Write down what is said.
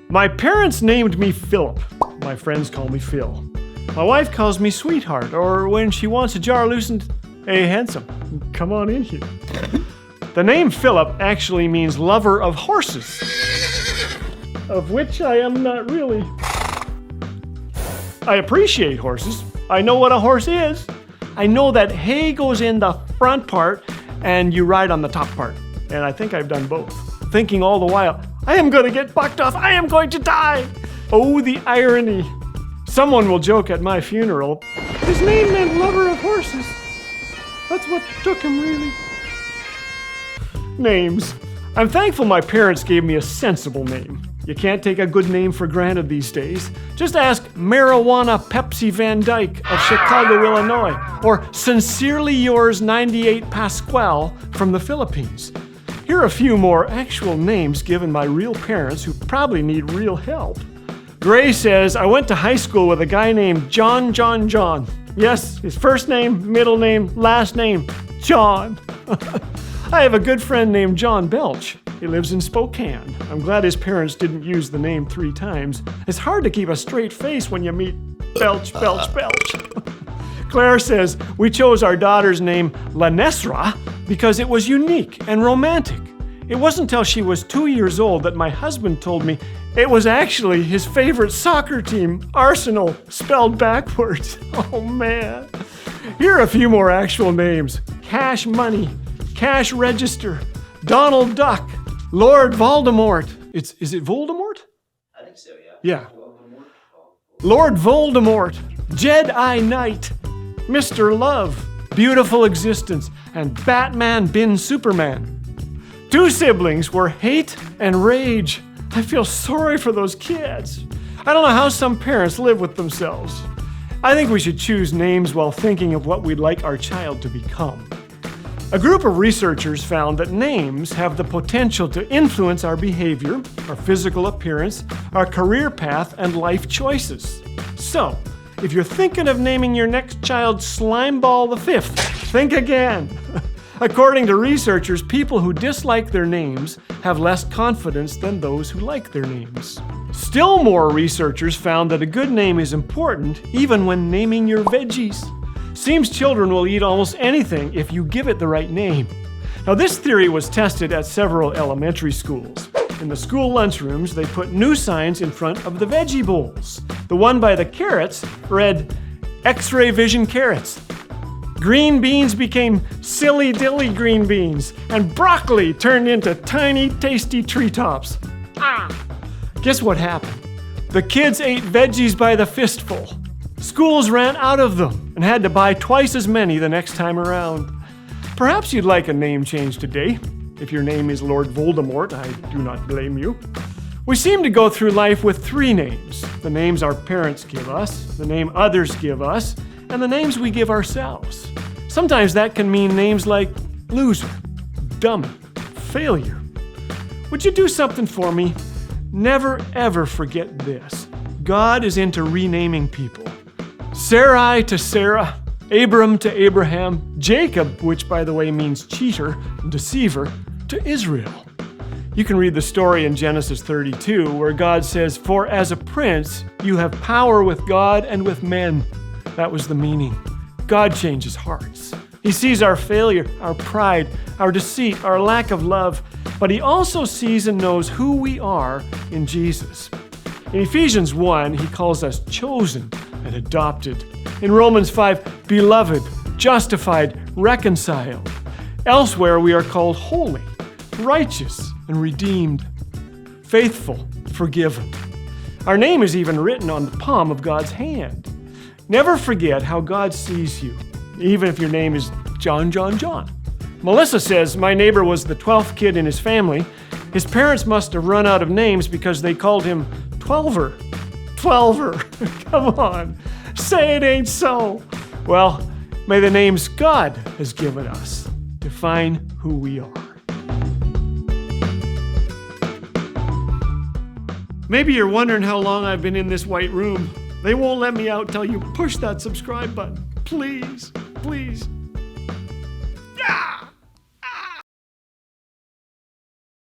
My parents named me Philip. My friends call me Phil. My wife calls me sweetheart, or when she wants a jar loosened, hey handsome, come on in here. The name Philip actually means lover of horses, of which I am not really. I appreciate horses. I know what a horse is. I know that hay goes in the front part and you ride on the top part. And I think I've done both. Thinking all the while, I am going to get bucked off. I am going to die. Oh, the irony. Someone will joke at my funeral, his name meant lover of horses. That's what took him, really. Names. I'm thankful my parents gave me a sensible name. You can't take a good name for granted these days. Just ask Marijuana Pepsi Van Dyke of Chicago, Illinois, or Sincerely Yours 98 Pascual from the Philippines. Here are a few more actual names given by real parents who probably need real help. Gray says, I went to high school with a guy named John. Yes, his first name, middle name, last name, John. I have a good friend named John Belch. He lives in Spokane. I'm glad his parents didn't use the name 3 times. It's hard to keep a straight face when you meet Belch. Claire says, we chose our daughter's name Lanesra because it was unique and romantic. It wasn't until she was 2 years old that my husband told me it was actually his favorite soccer team, Arsenal, spelled backwards. Oh man. Here are a few more actual names. Cash Money, Cash Register, Donald Duck, Lord Voldemort. Is it Voldemort? I think so, yeah. Yeah. Lord Voldemort, Jedi Knight, Mr. Love, Beautiful Existence, and Batman bin Superman. 2 siblings were Hate and Rage. I feel sorry for those kids. I don't know how some parents live with themselves. I think we should choose names while thinking of what we'd like our child to become. A group of researchers found that names have the potential to influence our behavior, our physical appearance, our career path, and life choices. So, if you're thinking of naming your next child Slimeball the Fifth, think again. According to researchers, people who dislike their names have less confidence than those who like their names. Still more researchers found that a good name is important even when naming your veggies. Seems children will eat almost anything if you give it the right name. Now, this theory was tested at several elementary schools. In the school lunchrooms, they put new signs in front of the veggie bowls. The one by the carrots read, X-ray vision carrots. Green beans became silly dilly green beans, and broccoli turned into tiny, tasty treetops. Guess what happened? The kids ate veggies by the fistful. Schools ran out of them and had to buy twice as many the next time around. Perhaps you'd like a name change today. If your name is Lord Voldemort, I do not blame you. We seem to go through life with 3 names. The names our parents give us, the name others give us, and the names we give ourselves. Sometimes that can mean names like loser, dummy, failure. Would you do something for me? Never ever forget this. God is into renaming people. Sarai to Sarah, Abram to Abraham, Jacob, which by the way means cheater, deceiver, to Israel. You can read the story in Genesis 32 where God says, for as a prince you have power with God and with men. That was the meaning. God changes hearts. He sees our failure, our pride, our deceit, our lack of love, but he also sees and knows who we are in Jesus. In Ephesians 1, he calls us chosen and adopted. In Romans 5, beloved, justified, reconciled. Elsewhere, we are called holy, righteous, and redeemed, faithful, forgiven. Our name is even written on the palm of God's hand. Never forget how God sees you, even if your name is John. Melissa says, my neighbor was the 12th kid in his family. His parents must have run out of names because they called him Twelver. Come on, say it ain't so. Well, may the names God has given us define who we are. Maybe you're wondering how long I've been in this white room. They won't let me out till you push that subscribe button. Please, please.